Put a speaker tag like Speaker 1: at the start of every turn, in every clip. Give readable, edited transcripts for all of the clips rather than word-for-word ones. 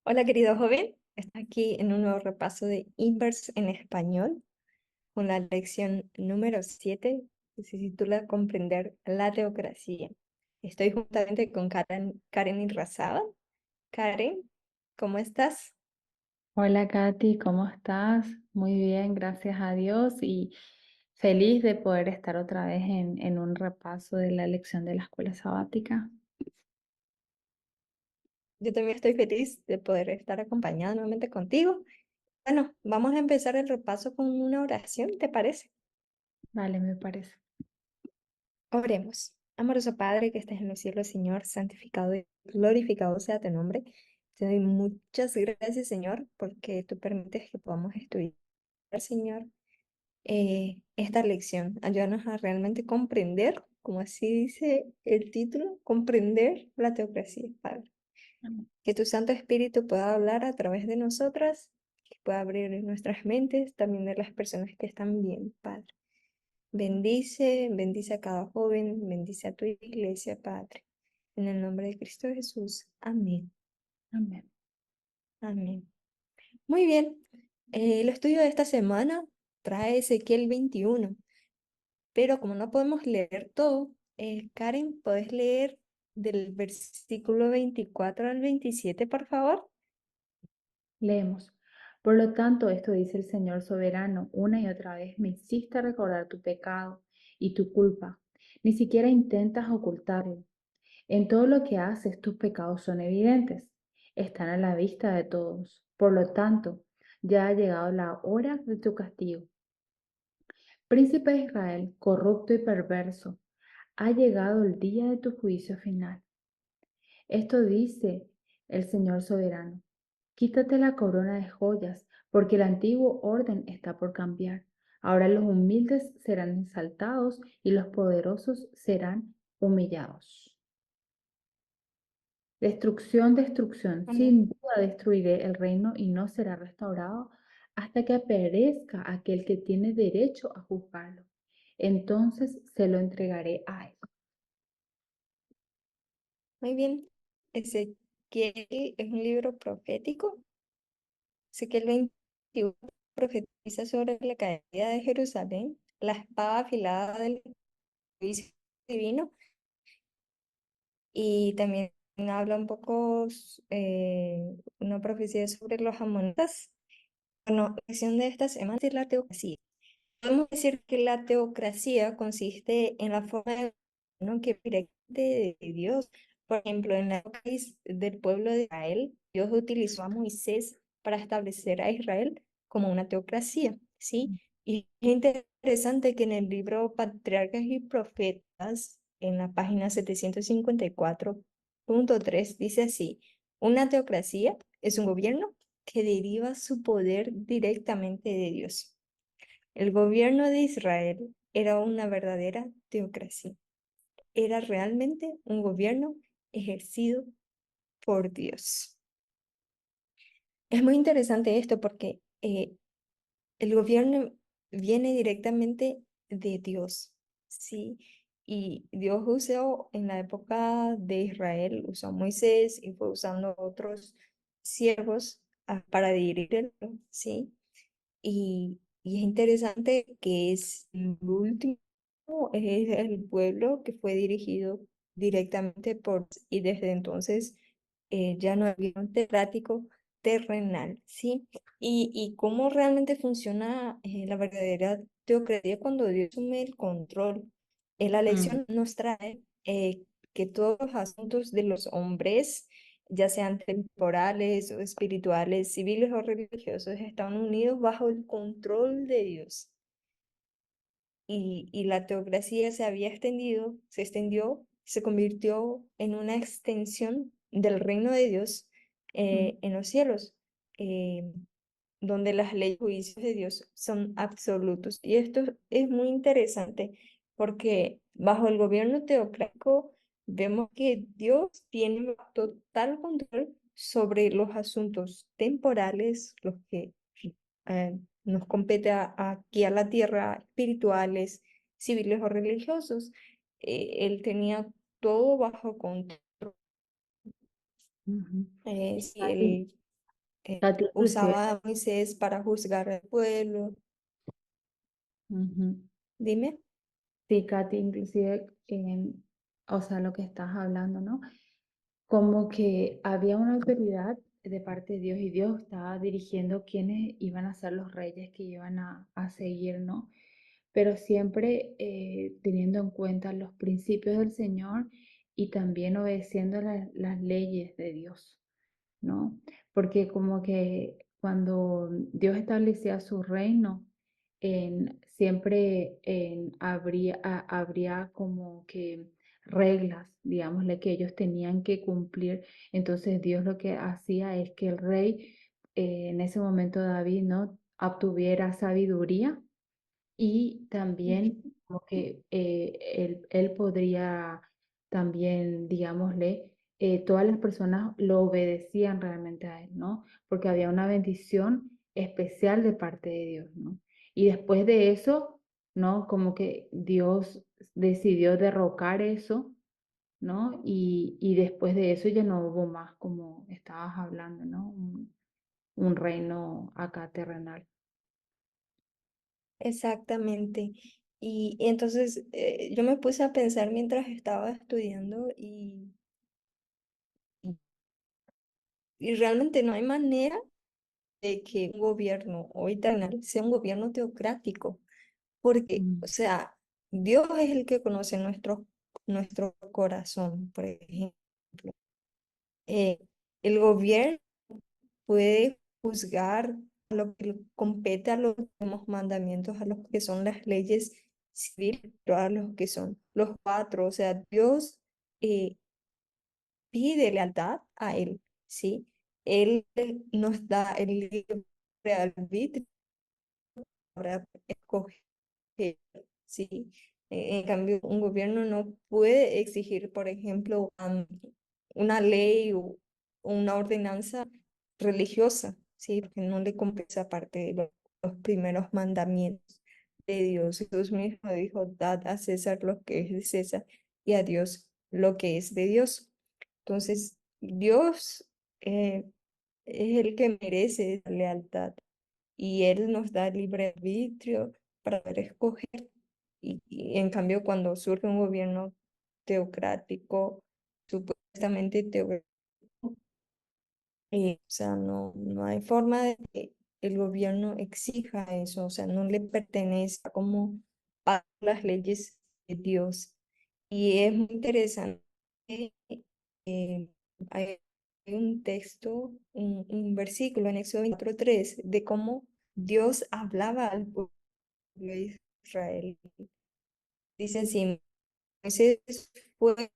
Speaker 1: Hola, querido joven. Está aquí en un nuevo repaso de Inverse en español con la lección número 7 que se titula Comprender la teocracia. Estoy juntamente con Karen Irrazaba. Karen, ¿cómo estás?
Speaker 2: Hola Katy, ¿cómo estás? Muy bien, gracias a Dios y feliz de poder estar otra vez en un repaso de la lección de la escuela sabática.
Speaker 1: Yo también estoy feliz de poder estar acompañada nuevamente contigo. Bueno, vamos a empezar el repaso con una oración, ¿te parece?
Speaker 2: Vale, me parece.
Speaker 1: Oremos. Amoroso Padre que estás en los cielos, Señor, santificado y glorificado sea tu nombre. Te doy muchas gracias, Señor, porque tú permites que podamos estudiar, Señor, esta lección. Ayúdanos a realmente comprender, como así dice el título, comprender la teocracia, Padre.
Speaker 2: Amén.
Speaker 1: Que tu Santo Espíritu pueda hablar a través de nosotras, que pueda abrir nuestras mentes, también de las personas que están bien, Padre. Bendice, bendice a cada joven, bendice a tu iglesia, Padre. En el nombre de Cristo Jesús. Amén.
Speaker 2: Amén.
Speaker 1: Amén. Muy bien. El estudio de esta semana trae Ezequiel 21, pero como no podemos leer todo, Karen, ¿puedes leer del versículo 24 al 27, por favor?
Speaker 2: Leemos. Por lo tanto, esto dice el Señor soberano, una y otra vez me hiciste recordar tu pecado y tu culpa. Ni siquiera intentas ocultarlo. En todo lo que haces, tus pecados son evidentes, están a la vista de todos. Por lo tanto, ya ha llegado la hora de tu castigo. Príncipe de Israel, corrupto y perverso, ha llegado el día de tu juicio final. Esto dice el Señor soberano. Quítate la corona de joyas, porque el antiguo orden está por cambiar. Ahora los humildes serán exaltados y los poderosos serán humillados. Destrucción, destrucción.
Speaker 1: Amén.
Speaker 2: Sin duda destruiré el reino y no será restaurado hasta que perezca aquel que tiene derecho a juzgarlo. Entonces se lo entregaré a él.
Speaker 1: Muy bien. Ezequiel es un libro profético. Ezequiel 21 profetiza sobre la caída de Jerusalén, la espada afilada del juicio divino, y también habla un poco, una profecía sobre los amonitas. Bueno, la lección de esta semana es la teocracia. Podemos decir que la teocracia consiste en la forma de gobierno que directamente de Dios. Por ejemplo, en la época del pueblo de Israel, Dios utilizó a Moisés para establecer a Israel como una teocracia, ¿sí? Y es interesante que en el libro Patriarcas y Profetas, en la página 754.3, dice así: una teocracia es un gobierno que deriva su poder directamente de Dios. El gobierno de Israel era una verdadera teocracia. Era realmente un gobierno ejercido por Dios. Es muy interesante esto porque el gobierno viene directamente de Dios, ¿sí? Y Dios usó en la época de Israel, usó a Moisés y fue usando a otros siervos para dirigirlo, ¿sí? Y es interesante que es el último, es el pueblo que fue dirigido directamente por, y desde entonces ya no había un teocrático terrenal, ¿sí? Y cómo realmente funciona la verdadera teocracia cuando Dios asume el control. La
Speaker 2: Mm,
Speaker 1: lección nos trae que todos los asuntos de los hombres, ya sean temporales o espirituales, civiles o religiosos, están unidos bajo el control de Dios. Y la teocracia se había extendido, se extendió, se convirtió en una extensión del reino de Dios
Speaker 2: mm,
Speaker 1: en los cielos, eh, donde las leyes y juicios de Dios son absolutos. Y esto es muy interesante porque bajo el gobierno teocrático vemos que Dios tiene total control sobre los asuntos temporales, los que nos compete aquí a la tierra, espirituales, civiles o religiosos. Él tenía todo bajo control.
Speaker 2: ujú.
Speaker 1: Sí,
Speaker 2: Katy, Katy, inclusive,
Speaker 1: usaba a Moisés para juzgar al pueblo.
Speaker 2: ujú.
Speaker 1: Dime.
Speaker 2: Sí, Katy, inclusive, o sea, lo que estás hablando, ¿no? Como que había una autoridad de parte de Dios y Dios estaba dirigiendo quiénes iban a ser los reyes que iban a seguir, ¿no? Pero siempre teniendo en cuenta los principios del Señor y también obedeciendo las leyes de Dios, ¿no? Porque como que cuando Dios establecía su reino, siempre habría como que reglas, digámosle, que ellos tenían que cumplir. Entonces Dios lo que hacía es que el rey, en ese momento David, ¿no? Obtuviera sabiduría y también como que él podría también, digámosle, todas las personas lo obedecían realmente a él, ¿no? Porque había una bendición especial de parte de Dios, ¿no? Y después de eso, ¿no? Como que Dios decidió derrocar eso, ¿no? Y después de eso ya no hubo más, como estabas hablando, ¿no? Un reino acá terrenal.
Speaker 1: Exactamente. Y entonces yo me puse a pensar mientras estaba estudiando y realmente no hay manera de que un gobierno hoy terrenal sea un gobierno teocrático, porque,
Speaker 2: Mm,
Speaker 1: o sea, Dios es el que conoce nuestro corazón, por ejemplo. Eh, el gobierno puede juzgar lo que le compete a los últimos mandamientos, a los que son las leyes civiles, a los que son los cuatro. O sea, Dios eh, pide lealtad a Él, ¿sí? Él nos da el libre arbitrio para escoger, ¿sí? En cambio, un gobierno no puede exigir, por ejemplo, una ley o una ordenanza religiosa, ¿sí? Porque no le compensa parte de los primeros mandamientos de Dios. Jesús mismo dijo, dad a César lo que es de César y a Dios lo que es de Dios. Entonces, Dios es el que merece esa lealtad y Él nos da libre arbitrio para poder escoger. Y en cambio, cuando surge un gobierno teocrático, supuestamente teocrático, o sea, no hay forma de que el gobierno exija eso, o sea, no le pertenece a como a las leyes de Dios. Y es muy interesante. eh, hay un texto, un versículo en Éxodo 24:3, de cómo Dios hablaba al pueblo de Israel. Dice así, Moisés fue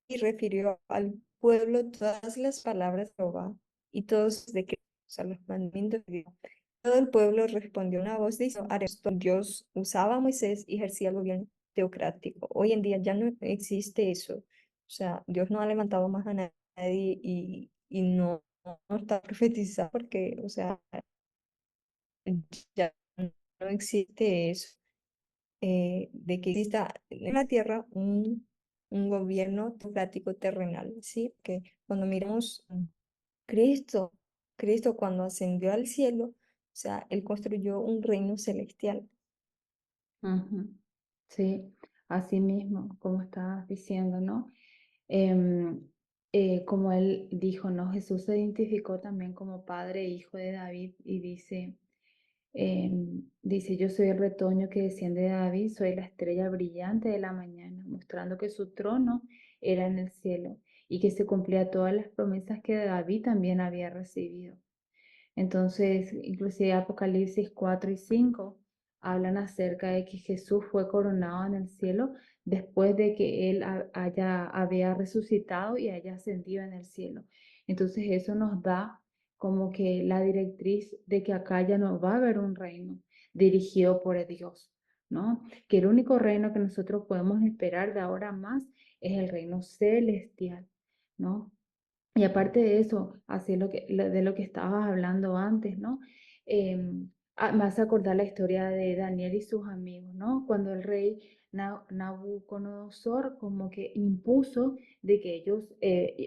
Speaker 1: y refirió al pueblo todas las palabras de Jehová y todos sus decretos, a los mandamientos de Dios. Todo el pueblo respondió una voz diciendo, haremos esto. Dios usaba a Moisés y ejercía el gobierno teocrático. Hoy en día ya no existe eso. O sea, Dios no ha levantado más a nadie y no está profetizado porque, o sea, ya no existe eso, de que exista en la tierra un gobierno teocrático terrenal, ¿sí? Que cuando miramos Cristo, Cristo cuando ascendió al cielo, o sea, Él construyó un reino celestial.
Speaker 2: ujú. Sí, así mismo, como estabas diciendo, ¿no? Em, como él dijo, ¿no? Jesús se identificó también como padre e hijo de David y dice, yo soy el retoño que desciende de David, soy la estrella brillante de la mañana, mostrando que su trono era en el cielo y que se cumplía todas las promesas que David también había recibido. Entonces, inclusive Apocalipsis 4 y 5 hablan acerca de que Jesús fue coronado en el cielo después de que él había resucitado y haya ascendido en el cielo. Entonces, eso nos da como que la directriz de que acá ya no va a haber un reino dirigido por Dios, ¿no? Que el único reino que nosotros podemos esperar de ahora más es el reino celestial, ¿no? Y aparte de eso, así de lo que estabas hablando antes, ¿no? Me hace acordar la historia de Daniel y sus amigos, ¿no? Cuando el rey Nabucodonosor como que impuso de que ellos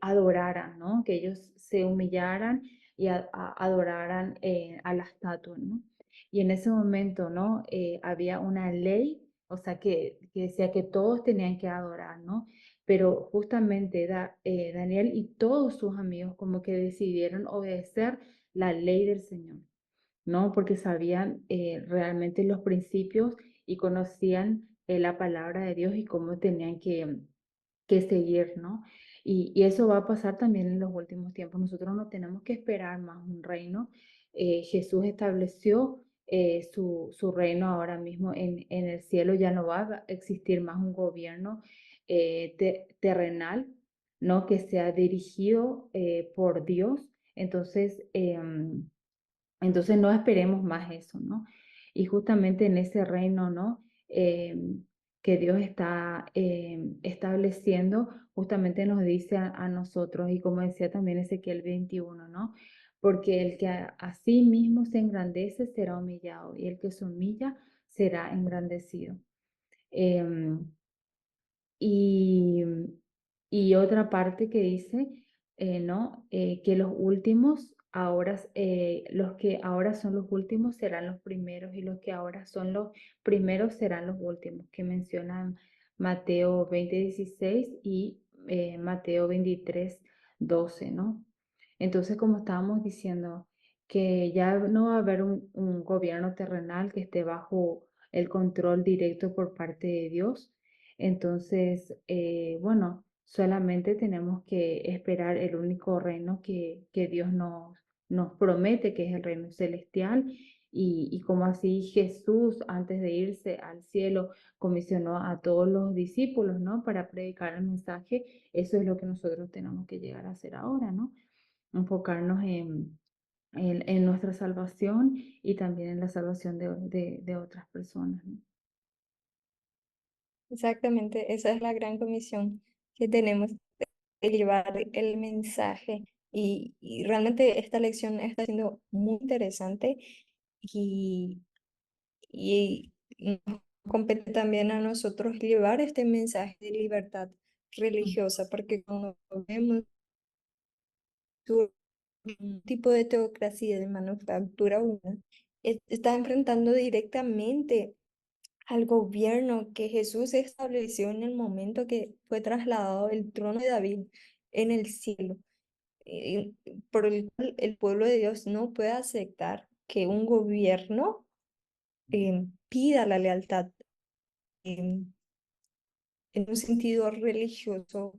Speaker 2: adoraran, ¿no? Que ellos se humillaran y adoraran a la estatua, ¿no? Y en ese momento, ¿no? Había una ley, o sea, que decía que todos tenían que adorar, ¿no? Pero justamente Daniel y todos sus amigos como que decidieron obedecer la ley del Señor, ¿no? Porque sabían realmente los principios y conocían la palabra de Dios y cómo tenían que seguir, ¿no? Y eso va a pasar también en los últimos tiempos. Nosotros no tenemos que esperar más un reino. Jesús estableció su reino ahora mismo en el cielo. Ya no va a existir más un gobierno terrenal, ¿no? Que sea dirigido por Dios. Entonces no esperemos más eso, ¿no? Y justamente en ese reino, ¿no? Que Dios está estableciendo, justamente nos dice a nosotros, y como decía también Ezequiel 21, ¿no? Porque el que a sí mismo se engrandece será humillado, y el que se humilla será engrandecido. Em, y, y otra parte que dice, ¿no? Que los últimos ahora, los que ahora son los últimos serán los primeros y los que ahora son los primeros serán los últimos, que mencionan Mateo 20:16 y Mateo 23:12, ¿no? Entonces, como estábamos diciendo, que ya no va a haber un gobierno terrenal que esté bajo el control directo por parte de Dios. Entonces, bueno, solamente tenemos que esperar el único reino que Dios nos promete, que es el reino celestial. Y como así Jesús, antes de irse al cielo, comisionó a todos los discípulos, ¿no? Para predicar el mensaje, eso es lo que nosotros tenemos que llegar a hacer ahora, ¿no? Enfocarnos en nuestra salvación y también en la salvación de otras personas, ¿no?
Speaker 1: Exactamente, esa es la gran comisión que tenemos de llevar el mensaje. Y realmente esta lección está siendo muy interesante y, y nos compete también a nosotros llevar este mensaje de libertad
Speaker 2: Mm,
Speaker 1: religiosa, porque cuando vemos un tipo de teocracia de manufactura humana, está enfrentando directamente al gobierno que Jesús estableció en el momento que fue trasladado el trono de David en el cielo, por el cual el pueblo de Dios no puede aceptar que un gobierno pida la lealtad en un sentido religioso.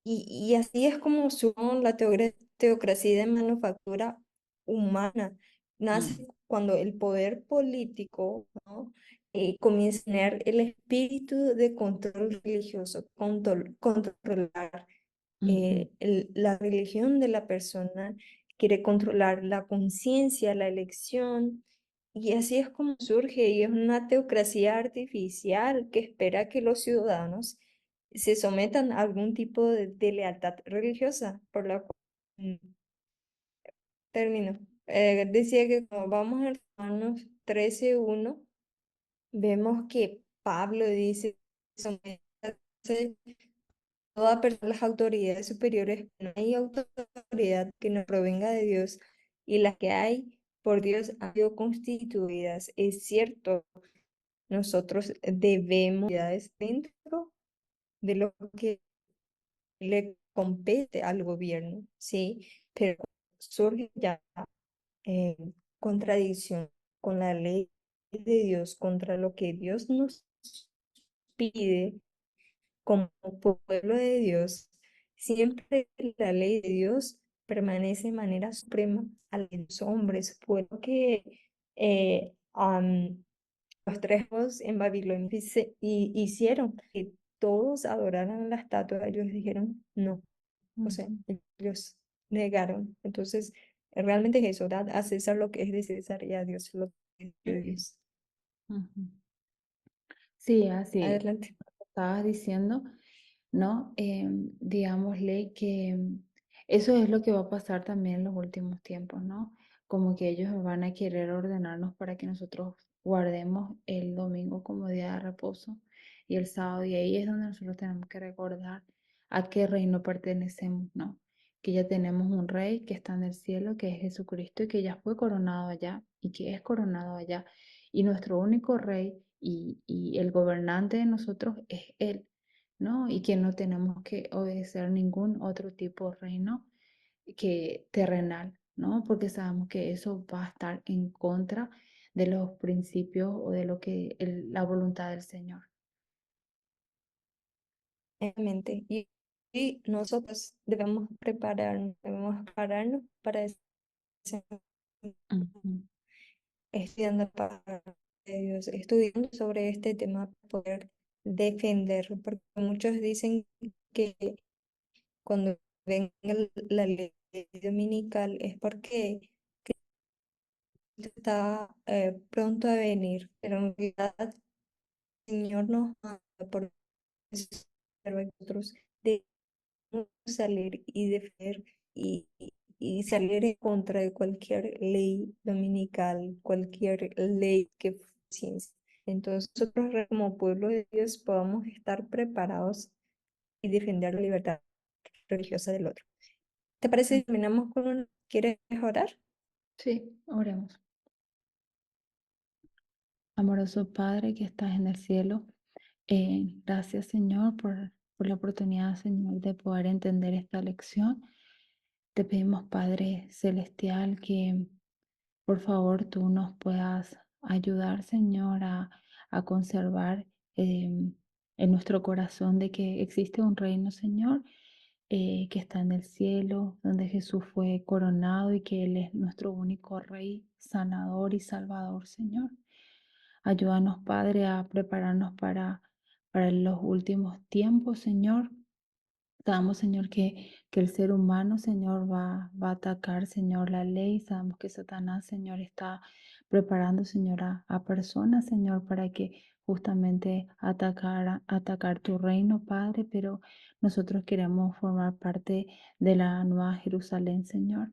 Speaker 1: Y así es como son la teocracia de manufactura humana.
Speaker 2: mm,
Speaker 1: Nace cuando el poder político, ¿no? Comienza a tener el espíritu de control religioso, controlar
Speaker 2: ujú,
Speaker 1: la religión de la persona, quiere controlar la conciencia, la elección, y así es como surge, y es una teocracia artificial que espera que los ciudadanos se sometan a algún tipo de lealtad religiosa, por la cual termino. Decía que como vamos a Romanos 13:1, vemos que Pablo dice, sométanse toda persona, las autoridades superiores, no hay autoridad que no provenga de Dios y las que hay por Dios han sido constituidas. Es cierto, nosotros debemos autoridades dentro de lo que le compete al gobierno, ¿sí? Pero surge ya eh, contradicción con la ley de Dios, contra lo que Dios nos pide como pueblo de Dios, siempre la ley de Dios permanece de manera suprema a la de los hombres. Fue lo que los tres reyes en Babilonia hicieron, que todos adoraran la estatua. Ellos dijeron no, o sea,
Speaker 2: ujú,
Speaker 1: ellos negaron. Entonces, realmente es eso, dad a César lo que es de César y a Dios lo que es de Dios.
Speaker 2: ujú. Sí, así
Speaker 1: Adelante.
Speaker 2: estabas diciendo, ¿no? Digámosle que eso es lo que va a pasar también en los últimos tiempos, ¿no? Como que ellos van a querer ordenarnos para que nosotros guardemos el domingo como día de reposo y el sábado, y ahí es donde nosotros tenemos que recordar a qué reino pertenecemos, ¿no? que ya tenemos un rey que está en el cielo, que es Jesucristo, y que ya fue coronado allá y que es coronado allá. Y nuestro único rey y el gobernante de nosotros es Él, ¿no? Y que no tenemos que obedecer ningún otro tipo de reino que terrenal, ¿no? Porque sabemos que eso va a estar en contra de los principios o de lo que la voluntad del Señor.
Speaker 1: Realmente. Y nosotros debemos prepararnos para ese
Speaker 2: Ujú,
Speaker 1: estudiando la palabra de Dios, estudiando sobre este tema para poder defender, porque muchos dicen que cuando venga la ley dominical es porque Cristo está pronto a venir, pero en realidad el Señor nos manda por eso nosotros debemos salir y defender y salir en contra de cualquier ley dominical, cualquier ley que ciencia. Entonces nosotros como pueblo de Dios podamos estar preparados y defender la libertad religiosa del otro. ¿Te parece
Speaker 2: ujú.
Speaker 1: si terminamos con un... ¿Quieres orar?
Speaker 2: Sí, oremos. Amoroso Padre que estás en el cielo, gracias Señor por la oportunidad, Señor, de poder entender esta lección. Te pedimos, Padre Celestial, que por favor tú nos puedas ayudar, Señor, a conservar en nuestro corazón de que existe un reino, Señor, que está en el cielo, donde Jesús fue coronado y que Él es nuestro único Rey, sanador y salvador, Señor. Ayúdanos, Padre, a prepararnos para los últimos tiempos, Señor. Sabemos, Señor, que el ser humano, Señor, va a atacar, Señor, la ley. Sabemos que Satanás, Señor, está preparando, Señor, a personas, Señor, para que justamente atacar tu reino, Padre. Pero nosotros queremos formar parte de la nueva Jerusalén, Señor.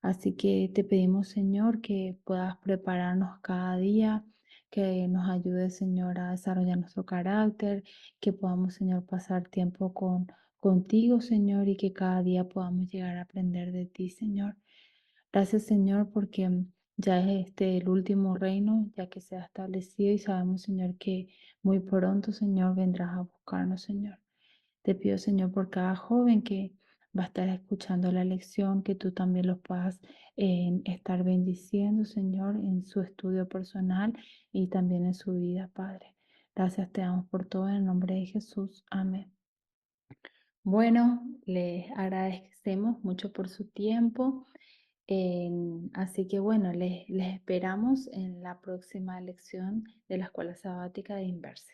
Speaker 2: Así que te pedimos, Señor, que puedas prepararnos cada día, que nos ayudes, Señor, a desarrollar nuestro carácter, que podamos, Señor, pasar tiempo contigo, Señor, y que cada día podamos llegar a aprender de ti, Señor. Gracias, Señor, porque ya es este el último reino, ya que se ha establecido y sabemos, Señor, que muy pronto, Señor, vendrás a buscarnos, Señor. Te pido, Señor, por cada joven que va a estar escuchando la lección, que tú también los puedas estar bendiciendo, Señor, en su estudio personal y también en su vida, Padre. Gracias te damos por todo en el nombre de Jesús. Amén. Bueno, les agradecemos mucho por su tiempo. Así que bueno, les esperamos en la próxima lección de la Escuela Sabática de Inverse.